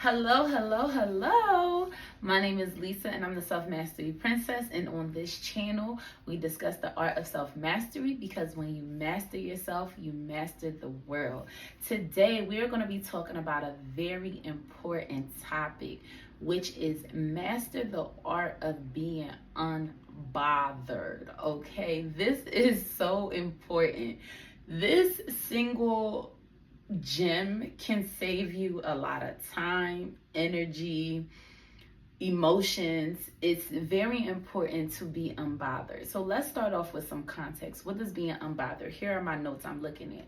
Hello, hello, hello. My name is Lisa and I'm the Self Mastery Princess. And on this channel, we discuss the art of self mastery because when you master yourself, you master the world. Today, we are going to be talking about a very important topic, which is master the art of being unbothered. Okay, this is so important. This single gym can save you a lot of time, energy, emotions. It's very important to be unbothered. So let's start off with some context. What does being unbothered? Here are my notes I'm looking at.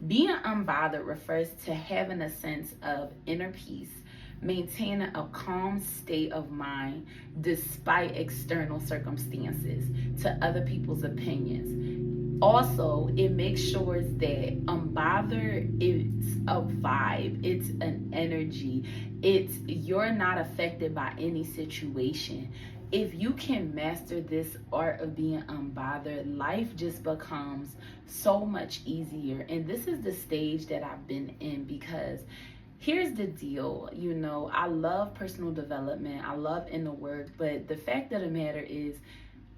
Being unbothered refers to having a sense of inner peace, maintaining a calm state of mind despite external circumstances to other people's opinions. Also, it makes sure that unbothered is a vibe, it's an energy, it's you're not affected by any situation. If you can master this art of being unbothered, life just becomes so much easier. And this is the stage that I've been in because here's the deal, I love personal development, I love inner work, but the fact of the matter is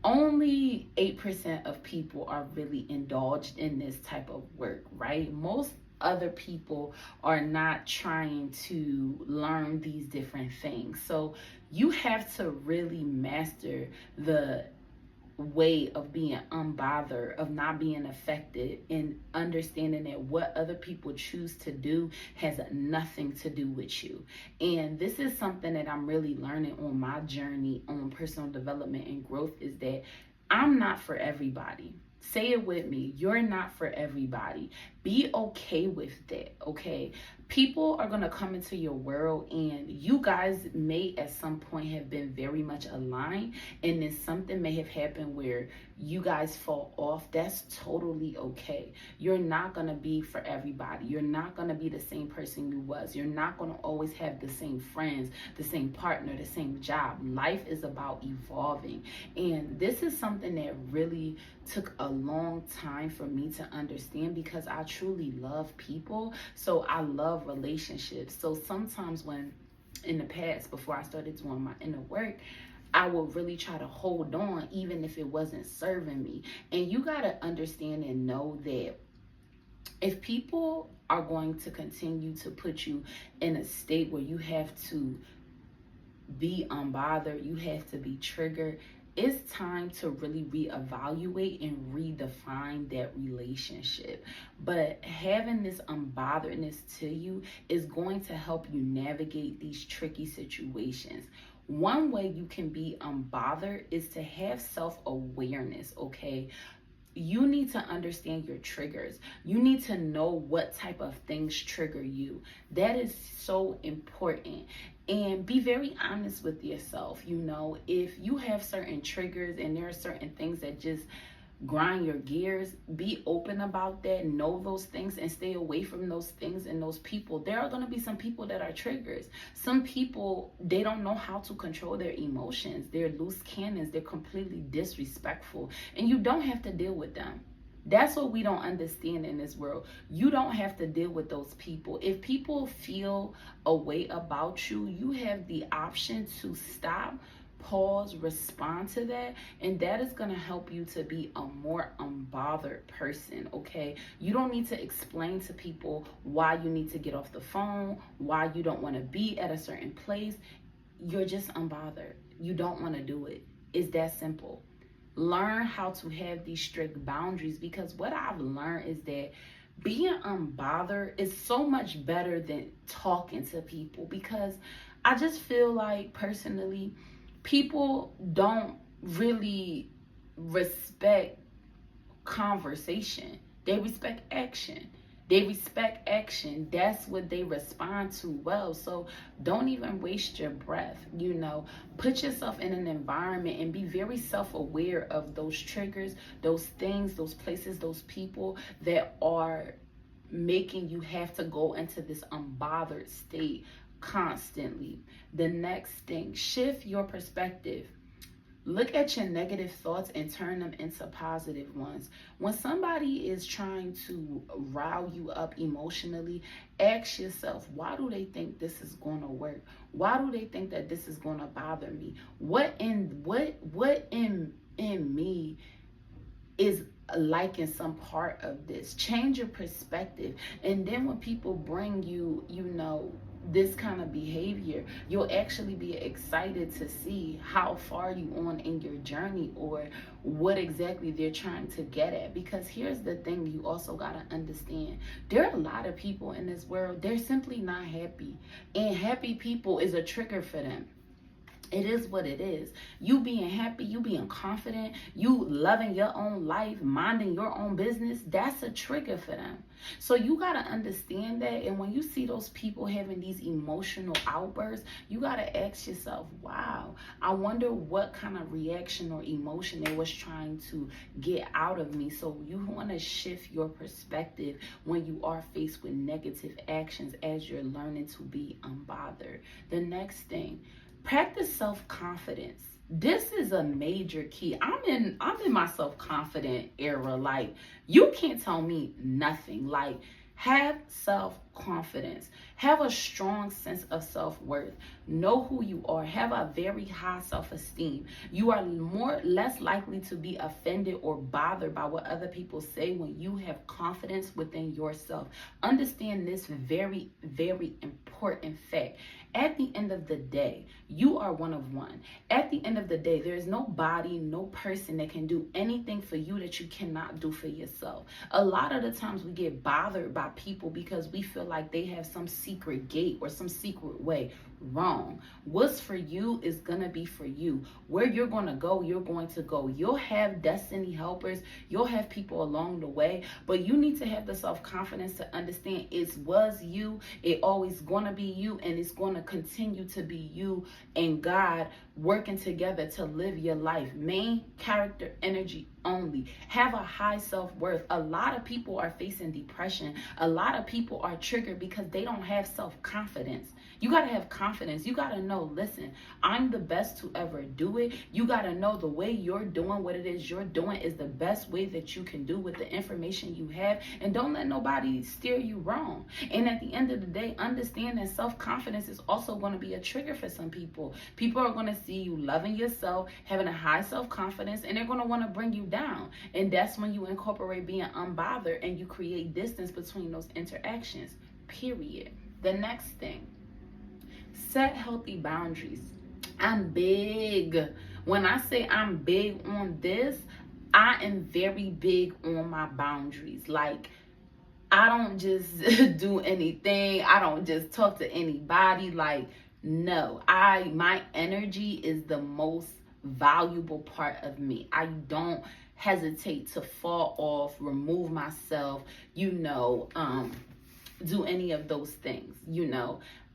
only 8% of people are really indulged in this type of work, right? Most other people are not trying to learn these different things. So you have to really master the way of being unbothered, of not being affected, and understanding that what other people choose to do has nothing to do with you. And this is something that I'm really learning on my journey on personal development and growth, is that I'm not for everybody. Say it with me. You're not for everybody. Be okay with that, okay? People are going to come into your world, and you guys may at some point have been very much aligned, and then something may have happened where you guys fall off. That's totally okay. You're not going to be for everybody. You're not going to be the same person you was. You're not going to always have the same friends, the same partner, the same job. Life is about evolving. And this is something that really took a long time for me to understand because I truly love people. So I love relationships. So sometimes when in the past, before I started doing my inner work, I would really try to hold on even if it wasn't serving me. And you got to understand and know that if people are going to continue to put you in a state where you have to be unbothered, you have to be triggered, it's time to really reevaluate and redefine that relationship. But having this unbotheredness to you is going to help you navigate these tricky situations. One way you can be unbothered is to have self-awareness, okay? You need to understand your triggers. You need to know what type of things trigger you. That is so important. And be very honest with yourself. If you have certain triggers and there are certain things that just grind your gears, be open about that, know those things, and stay away from those things and those people. There are going to be some people that are triggers. Some people, they don't know how to control their emotions. They're loose cannons. They're completely disrespectful, and you don't have to deal with them. That's what we don't understand in this world. You don't have to deal with those people. If people feel a way about you, you have the option to stop, pause, respond to that, and that is going to help you to be a more unbothered person, okay? You don't need to explain to people why you need to get off the phone, why you don't want to be at a certain place. You're just unbothered. You don't want to do it. It's that simple. Learn how to have these strict boundaries, because what I've learned is that being unbothered is so much better than talking to people, because I just feel like personally, people don't really respect conversation. They respect action. That's what they respond to well. So don't even waste your breath. Put yourself in an environment and be very self-aware of those triggers, those things, those places, those people that are making you have to go into this unbothered state constantly. The next thing, shift your perspective. Look at your negative thoughts and turn them into positive ones. When somebody is trying to rile you up emotionally, ask yourself, why do they think this is going to work? Why do they think that this is going to bother me? What in me is liking some part of this? Change your perspective. And then when people bring you, this kind of behavior, you'll actually be excited to see how far you on in your journey, or what exactly they're trying to get at. Because here's the thing, you also got to understand, there are a lot of people in this world, they're simply not happy, and happy people is a trigger for them. It is what it is. You being happy, you being confident, you loving your own life, minding your own business, that's a trigger for them. So you got to understand that. And when you see those people having these emotional outbursts, you got to ask yourself, wow, I wonder what kind of reaction or emotion they was trying to get out of me. So you want to shift your perspective when you are faced with negative actions as you're learning to be unbothered. The next thing, practice self-confidence. This is a major key. I'm in my self-confident era. Like, you can't tell me nothing. Like, have self-confidence. Have a strong sense of self-worth. Know who you are. Have a very high self-esteem. You are less likely to be offended or bothered by what other people say when you have confidence within yourself. Understand this very, very important fact. At the end of the day, you are one of one. At the end of the day, there is no body, no person that can do anything for you that you cannot do for yourself. A lot of the times we get bothered by people because we feel like they have some secret gate or some secret way. Wrong. What's for you is going to be for you. Where you're going to go, you're going to go. You'll have destiny helpers. You'll have people along the way. But you need to have the self-confidence to understand it was you. It always going to be you. And it's going to continue to be you and God working together to live your life. Main character energy only. Have a high self-worth. A lot of people are facing depression. A lot of people are triggered because they don't have self-confidence. You got to have confidence. You got to know, listen, I'm the best to ever do it. You got to know the way you're doing what it is you're doing is the best way that you can do with the information you have. And don't let nobody steer you wrong. And at the end of the day, understand that self-confidence is also going to be a trigger for some people. People are going to see you loving yourself, having a high self-confidence, and they're going to want to bring you down. And that's when you incorporate being unbothered and you create distance between those interactions, period. The next thing, set healthy boundaries. I'm big. When I say I'm big on this, I am very big on my boundaries. Like, I don't just do anything. I don't just talk to anybody. Like, no, my energy is the most valuable part of me. I don't hesitate to fall off, remove myself, do any of those things.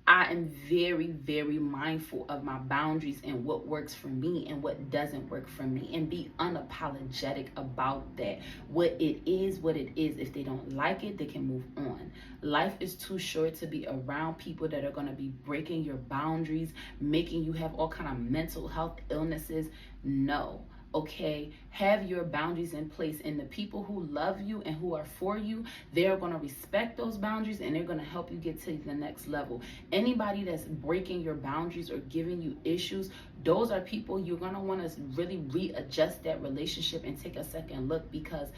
I am very, very mindful of my boundaries and what works for me and what doesn't work for me, and be unapologetic about that. What it is. If they don't like it, they can move on. Life is too short to be around people that are going to be breaking your boundaries, making you have all kind of mental health illnesses. No. Okay, have your boundaries in place, and the people who love you and who are for you, they're going to respect those boundaries and they're going to help you get to the next level. Anybody that's breaking your boundaries or giving you issues, those are people you're going to want to really readjust that relationship and take a second look, because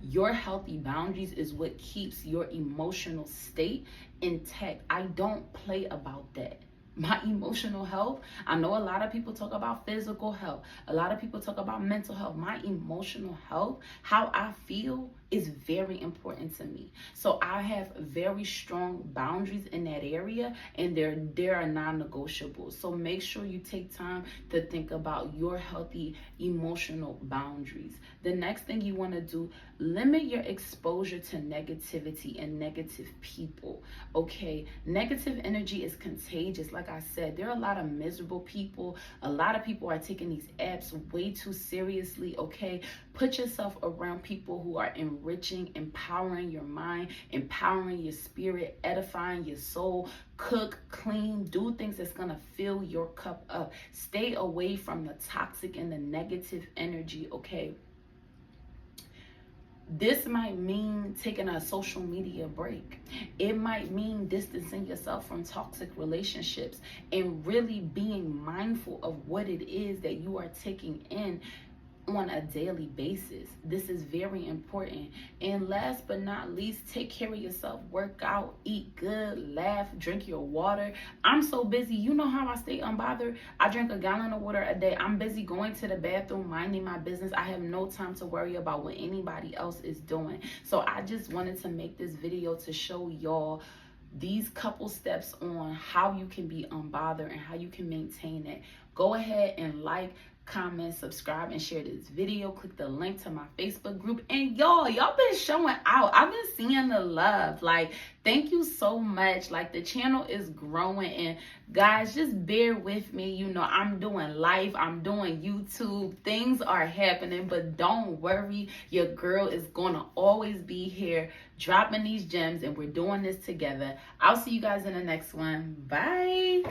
your healthy boundaries is what keeps your emotional state intact. I don't play about that. My emotional health, I know a lot of people talk about physical health. A lot of people talk about mental health. My emotional health, how I feel, is very important to me. So I have very strong boundaries in that area, and they're are non-negotiable. So make sure you take time to think about your healthy emotional boundaries. The next thing you want to do, limit your exposure to negativity and negative people. Okay, negative energy is contagious. Like I said, there are a lot of miserable people. A lot of people are taking these apps way too seriously. Okay, Put yourself around people who are enriching, empowering your mind, empowering your spirit, edifying your soul. Cook, clean, do things that's going to fill your cup up. Stay away from the toxic and the negative energy, okay? This might mean taking a social media break. It might mean distancing yourself from toxic relationships and really being mindful of what it is that you are taking in on a daily basis. This is very important. And last but not least, take care of yourself. Work out, eat good, laugh, drink your water. I'm so busy. You know how I stay unbothered? I drink a gallon of water a day. I'm busy going to the bathroom, minding my business. I have no time to worry about what anybody else is doing. So I just wanted to make this video to show y'all these couple steps on how you can be unbothered and how you can maintain it. Go ahead and like, comment, subscribe, and share this video. Click the link to my Facebook group. And y'all been showing out. I've been seeing the love. Like, thank you so much. Like, the channel is growing, and guys, just bear with me. You know, I'm doing live, I'm doing YouTube, things are happening, but don't worry, your girl is gonna always be here dropping these gems, and we're doing this together. I'll see you guys in the next one. Bye.